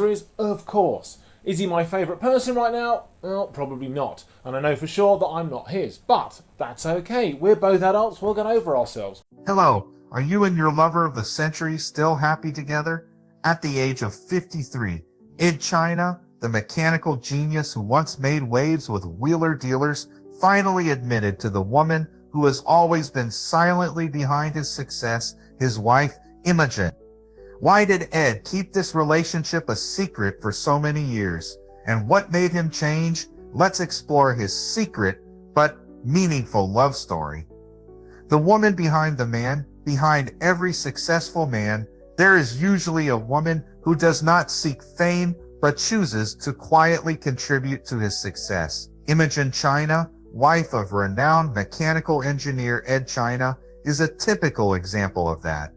is, of course. Is he my favourite person right now? Well, probably not. And I know for sure that I'm not his. But that's okay. We're both adults. We'll get over ourselves. Hello, are you and your lover of the century still happy together? At the age of 53, Edd China, the mechanical genius who once made waves with wheeler dealers, finally admitted to the woman who has always been silently behind his success, his wife, Imogen. Why did Edd keep this relationship a secret for so many years? And what made him change? Let's explore his secret but meaningful love story. The woman behind the man, behind every successful man, there is usually a woman who does not seek fame but chooses to quietly contribute to his success. Imogen China, wife of renowned mechanical engineer Edd China, is a typical example of that.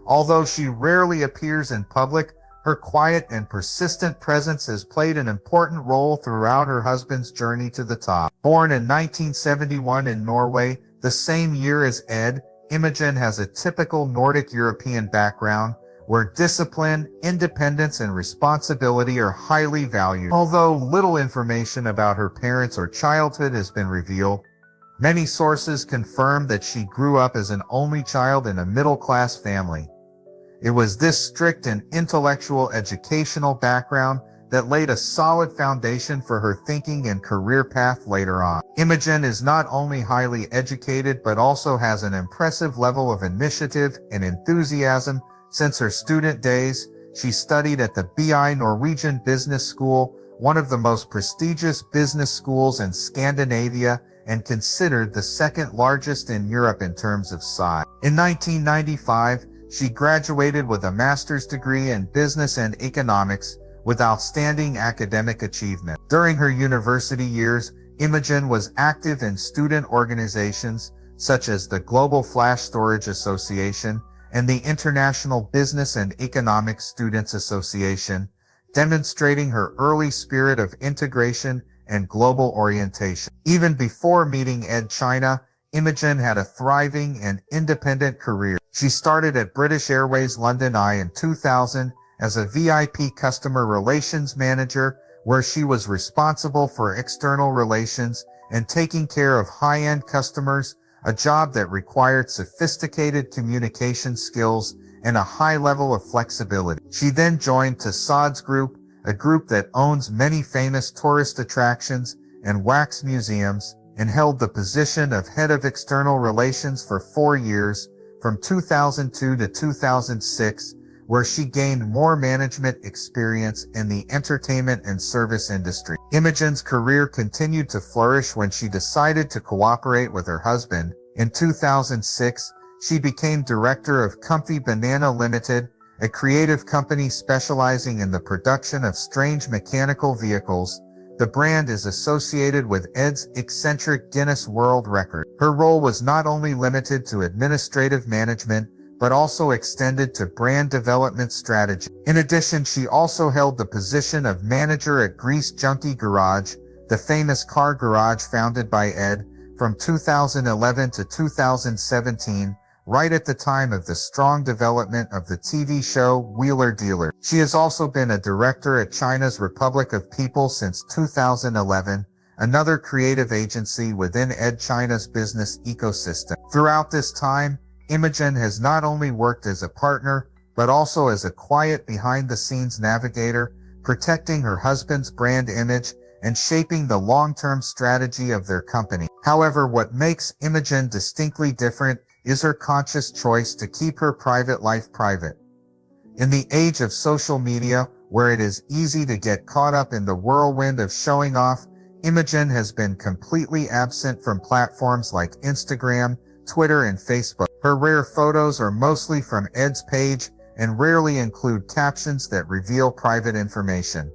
Although she rarely appears in public, her quiet and persistent presence has played an important role throughout her husband's journey to the top. Born in 1971 in Norway, the same year as Edd, Imogen has a typical Nordic European background where discipline, independence, and responsibility are highly valued. Although little information about her parents or childhood has been revealed, many sources confirm that she grew up as an only child in a middle-class family. It was this strict and intellectual educational background that laid a solid foundation for her thinking and career path later on. Imogen is not only highly educated but also has an impressive level of initiative and enthusiasm. Since her student days, she studied at the BI Norwegian Business School, one of the most prestigious business schools in Scandinavia and considered the second largest in Europe in terms of size. In 1995, she graduated with a master's degree in business and economics with outstanding academic achievement. During her university years, Imogen was active in student organizations such as the Global Flash Storage Association and the International Business and Economics Students Association, demonstrating her early spirit of integration and global orientation. Even before meeting Edd China, Imogen had a thriving and independent career. She started at British Airways London Eye in 2000 as a VIP customer relations manager, where she was responsible for external relations and taking care of high-end customers, a job that required sophisticated communication skills and a high level of flexibility. She then joined Tussauds Group, a group that owns many famous tourist attractions and wax museums, and held the position of head of external relations for 4 years, from 2002 to 2006, where she gained more management experience in the entertainment and service industry. Imogen's career continued to flourish when she decided to cooperate with her husband. In 2006, she became director of Comfy Banana Limited, a creative company specializing in the production of strange mechanical vehicles. The brand is associated with Edd's eccentric Guinness World Record. Her role was not only limited to administrative management, but also extended to brand development strategy. In addition, she also held the position of manager at Grease Junkie Garage, the famous car garage founded by Edd, from 2011 to 2017, right at the time of the strong development of the TV show Wheeler Dealer. She has also been a director at China's Republic of People since 2011, another creative agency within Edd China's business ecosystem. Throughout this time, Imogen has not only worked as a partner, but also as a quiet behind-the-scenes navigator, protecting her husband's brand image and shaping the long-term strategy of their company. However, what makes Imogen distinctly different is her conscious choice to keep her private life private. In the age of social media, where it is easy to get caught up in the whirlwind of showing off, Imogen has been completely absent from platforms like Instagram, Twitter, and Facebook. Her rare photos are mostly from Edd's page and rarely include captions that reveal private information.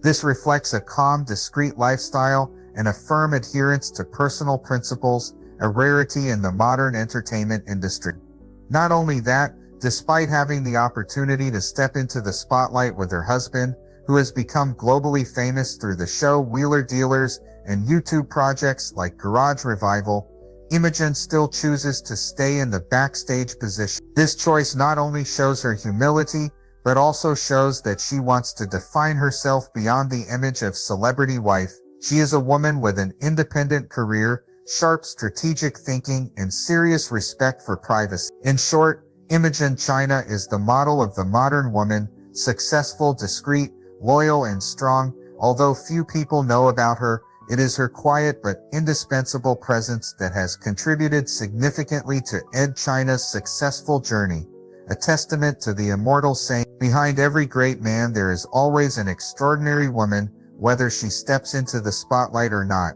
This reflects a calm, discreet lifestyle and a firm adherence to personal principles, a rarity in the modern entertainment industry. Not only that, despite having the opportunity to step into the spotlight with her husband, who has become globally famous through the show Wheeler Dealers and YouTube projects like Garage Revival, Imogen still chooses to stay in the backstage position. This choice not only shows her humility, but also shows that she wants to define herself beyond the image of celebrity wife. She is a woman with an independent career, sharp strategic thinking, and serious respect for privacy. In short, Imogen China is the model of the modern woman, successful, discreet, loyal, and strong. Although few people know about her, it is her quiet but indispensable presence that has contributed significantly to Edd China's successful journey. A testament to the immortal saying, behind every great man there is always an extraordinary woman, whether she steps into the spotlight or not.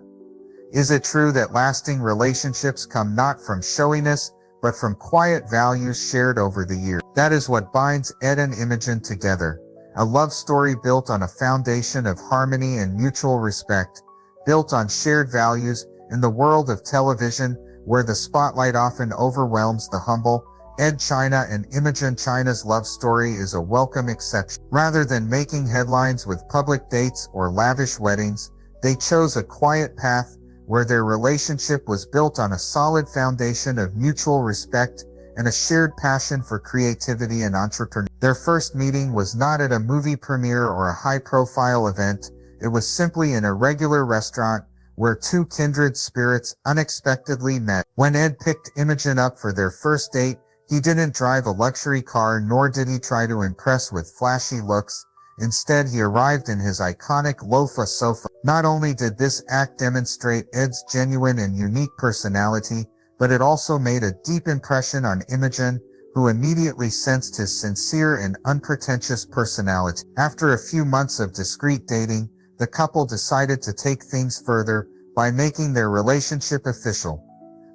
Is it true that lasting relationships come not from showiness, but from quiet values shared over the years? That is what binds Edd and Imogen together. A love story built on a foundation of harmony and mutual respect, built on shared values. In the world of television, where the spotlight often overwhelms the humble, Edd China and Imogen China's love story is a welcome exception. Rather than making headlines with public dates or lavish weddings, they chose a quiet path where their relationship was built on a solid foundation of mutual respect and a shared passion for creativity and entrepreneurship. Their first meeting was not at a movie premiere or a high-profile event. It was simply in a regular restaurant where two kindred spirits unexpectedly met. When Edd picked Imogen up for their first date, he didn't drive a luxury car, nor did he try to impress with flashy looks. Instead, he arrived in his iconic lofa sofa. Not only did this act demonstrate Edd's genuine and unique personality, but it also made a deep impression on Imogen, who immediately sensed his sincere and unpretentious personality. After a few months of discreet dating, the couple decided to take things further by making their relationship official.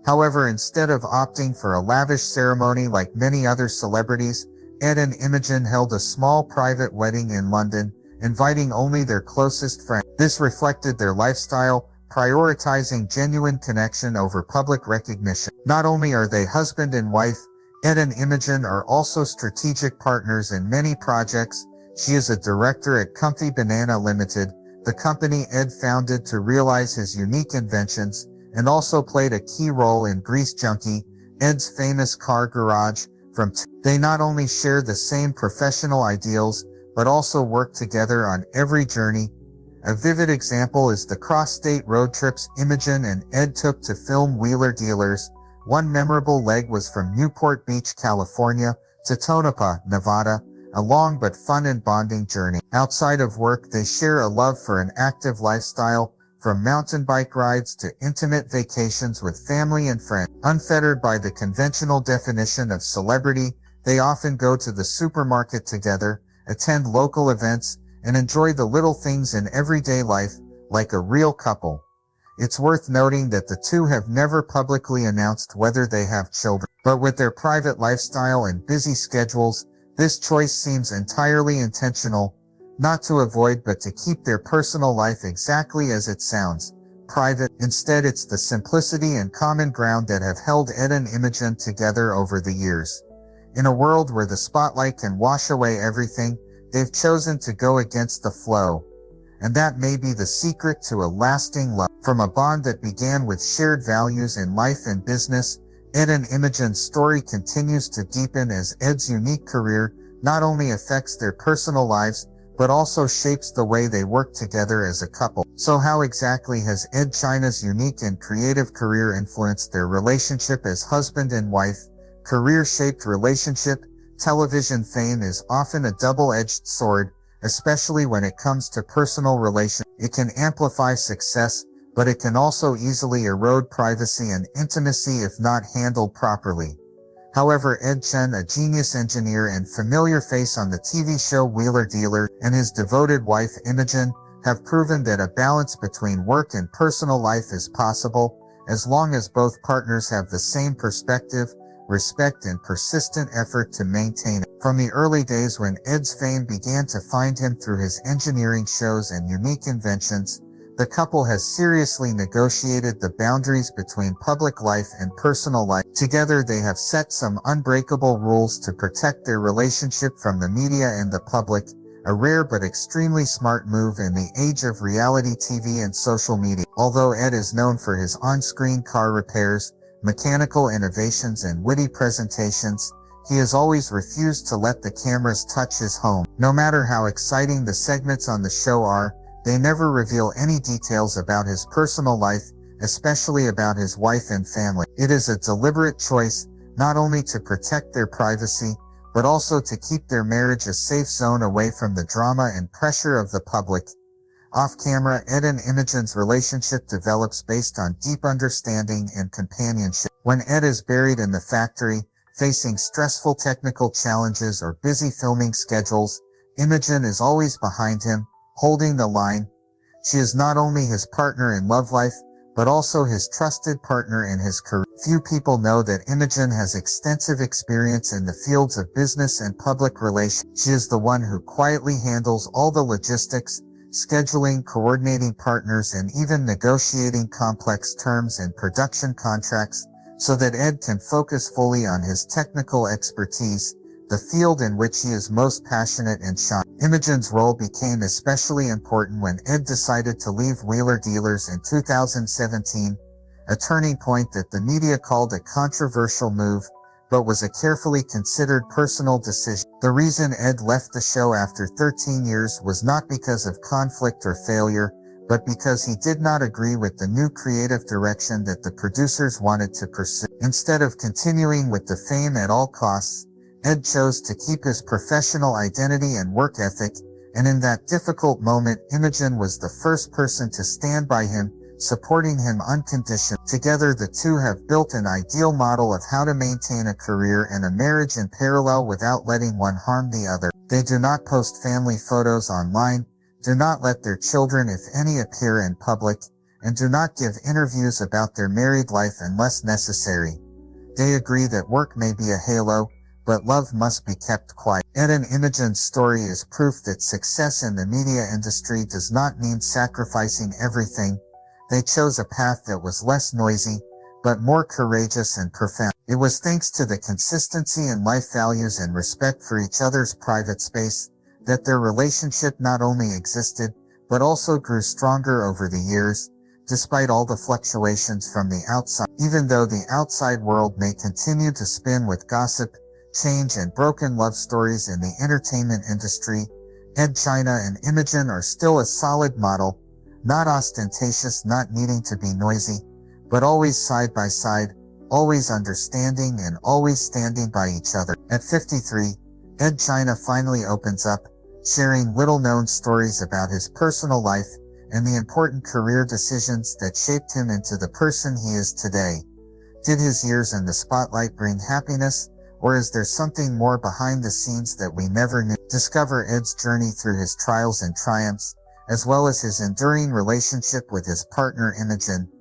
However, instead of opting for a lavish ceremony like many other celebrities, Edd and Imogen held a small private wedding in London, inviting only their closest friends. This reflected their lifestyle, prioritizing genuine connection over public recognition. Not only are they husband and wife, Edd and Imogen are also strategic partners in many projects. She is a director at Comfy Banana Limited, the company Edd founded to realize his unique inventions, and also played a key role in Grease Junkie, Edd's famous car garage. They not only share the same professional ideals, but also work together on every journey. A vivid example is the cross-state road trips Imogen and Edd took to film Wheeler Dealers. One memorable leg was from Newport Beach, California, to Tonopah, Nevada, a long but fun and bonding journey. Outside of work, they share a love for an active lifestyle, from mountain bike rides to intimate vacations with family and friends. Unfettered by the conventional definition of celebrity, they often go to the supermarket together, attend local events, and enjoy the little things in everyday life, like a real couple. It's worth noting that the two have never publicly announced whether they have children, but with their private lifestyle and busy schedules, this choice seems entirely intentional, not to avoid but to keep their personal life exactly as it sounds, private. Instead, it's the simplicity and common ground that have held Edd and Imogen together over the years. In a world where the spotlight can wash away everything, they've chosen to go against the flow. And that may be the secret to a lasting love. From a bond that began with shared values in life and business, Edd and Imogen's story continues to deepen as Edd's unique career not only affects their personal lives, but also shapes the way they work together as a couple. So how exactly has Edd China's unique and creative career influenced their relationship as husband and wife? Career-shaped relationship. Television fame is often a double-edged sword, especially when it comes to personal relations. It can amplify success, but it can also easily erode privacy and intimacy if not handled properly. However, Edd China, a genius engineer and familiar face on the TV show Wheeler Dealer, and his devoted wife Imogen, have proven that a balance between work and personal life is possible, as long as both partners have the same perspective, respect, and persistent effort to maintain it. From the early days when Edd's fame began to find him through his engineering shows and unique inventions, the couple has seriously negotiated the boundaries between public life and personal life. Together, they have set some unbreakable rules to protect their relationship from the media and the public, a rare but extremely smart move in the age of reality TV and social media. Although Edd is known for his on-screen car repairs, mechanical innovations, and witty presentations, He has always refused to let the cameras touch his home. No matter how exciting the segments on the show are, they never reveal any details about his personal life, especially about his wife and family. It is a deliberate choice, not only to protect their privacy, but also to keep their marriage a safe zone away from the drama and pressure of the public. Off-camera, Edd and Imogen's relationship develops based on deep understanding and companionship. When Edd is buried in the factory, facing stressful technical challenges or busy filming schedules, Imogen is always behind him, holding the line. She is not only his partner in love life, but also his trusted partner in his career. Few people know that Imogen has extensive experience in the fields of business and public relations. She is the one who quietly handles all the logistics, scheduling, coordinating partners, and even negotiating complex terms and production contracts, so that Edd can focus fully on his technical expertise, the field in which he is most passionate and shine. Imogen's role became especially important when Edd decided to leave Wheeler Dealers in 2017, a turning point that the media called a controversial move, but was a carefully considered personal decision. The reason Edd left the show after 13 years was not because of conflict or failure, but because he did not agree with the new creative direction that the producers wanted to pursue. Instead of continuing with the fame at all costs, Edd chose to keep his professional identity and work ethic, and in that difficult moment, Imogen was the first person to stand by him, supporting him unconditionally. Together, the two have built an ideal model of how to maintain a career and a marriage in parallel without letting one harm the other. They do not post family photos online, do not let their children, if any, appear in public, and do not give interviews about their married life unless necessary. They agree that work may be a halo, but love must be kept quiet. Edd and Imogen's story is proof that success in the media industry does not mean sacrificing everything. They chose a path that was less noisy, but more courageous and profound. It was thanks to the consistency in life values and respect for each other's private space that their relationship not only existed, but also grew stronger over the years, despite all the fluctuations from the outside. Even though the outside world may continue to spin with gossip, change, and broken love stories in the entertainment industry, Edd China and Imogen are still a solid model, not ostentatious, not needing to be noisy, but always side by side, always understanding and always standing by each other. At 53, Edd China finally opens up, sharing little-known stories about his personal life and the important career decisions that shaped him into the person he is today. Did his years in the spotlight bring happiness, or is there something more behind the scenes that we never knew? Discover Edd's journey through his trials and triumphs, as well as his enduring relationship with his partner Imogen.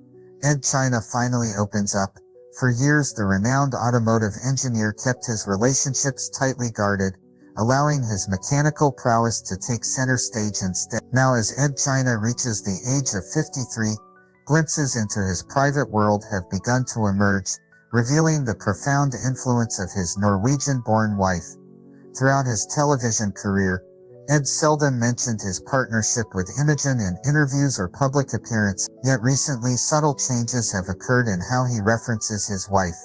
Edd China finally opens up. For years, the renowned automotive engineer kept his relationships tightly guarded, allowing his mechanical prowess to take center stage instead. Now, as Edd China reaches the age of 53, glimpses into his private world have begun to emerge, revealing the profound influence of his Norwegian-born wife. Throughout his television career, Edd seldom mentioned his partnership with Imogen in interviews or public appearances, yet recently subtle changes have occurred in how he references his wife.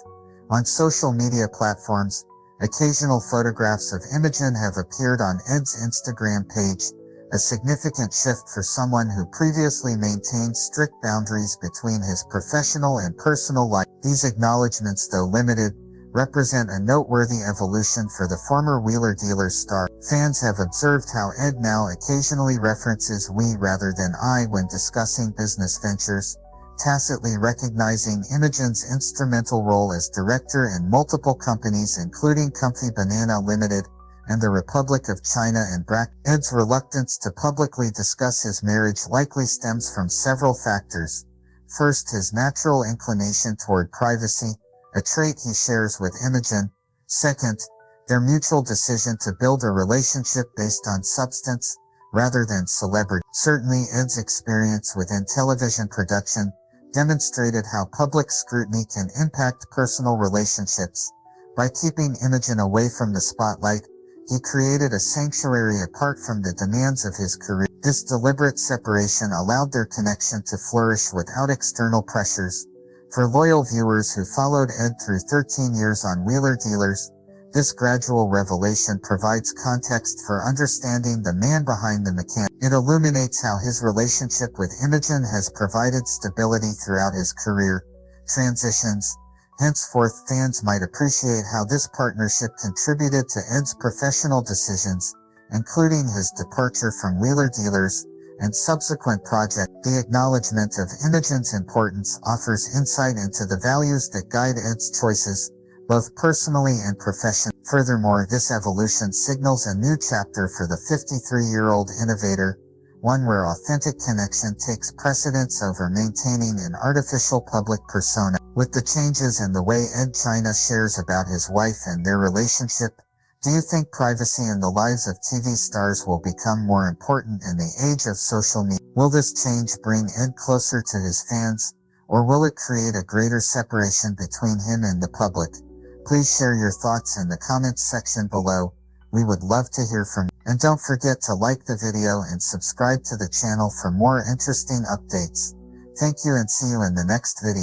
On social media platforms, occasional photographs of Imogen have appeared on Edd's Instagram page, a significant shift for someone who previously maintained strict boundaries between his professional and personal life. These acknowledgments, though limited, represent a noteworthy evolution for the former Wheeler Dealers star. Fans have observed how Edd now occasionally references we rather than I when discussing business ventures, tacitly recognizing Imogen's instrumental role as director in multiple companies including Comfy Banana Limited and the Republic of China and Brack. Edd's reluctance to publicly discuss his marriage likely stems from several factors. First, his natural inclination toward privacy, a trait he shares with Imogen. Second, their mutual decision to build a relationship based on substance rather than celebrity. Certainly, Edd's experience within television production demonstrated how public scrutiny can impact personal relationships. By keeping Imogen away from the spotlight, he created a sanctuary apart from the demands of his career. This deliberate separation allowed their connection to flourish without external pressures. For loyal viewers who followed Edd through 13 years on Wheeler Dealers, This gradual revelation provides context for understanding the man behind the mechanic. It illuminates how his relationship with Imogen has provided stability throughout his career transitions. Henceforth, fans might appreciate how this partnership contributed to Edd's professional decisions, including his departure from Wheeler Dealers and subsequent project. The acknowledgement of Imogen's importance offers insight into the values that guide Edd's choices, both personally and professionally. Furthermore, this evolution signals a new chapter for the 53-year-old innovator, one where authentic connection takes precedence over maintaining an artificial public persona. With the changes in the way Edd China shares about his wife and their relationship, do you think privacy in the lives of TV stars will become more important in the age of social media? Will this change bring Edd closer to his fans, or will it create a greater separation between him and the public? Please share your thoughts in the comments section below. We would love to hear from you. And don't forget to like the video and subscribe to the channel for more interesting updates. Thank you and see you in the next video.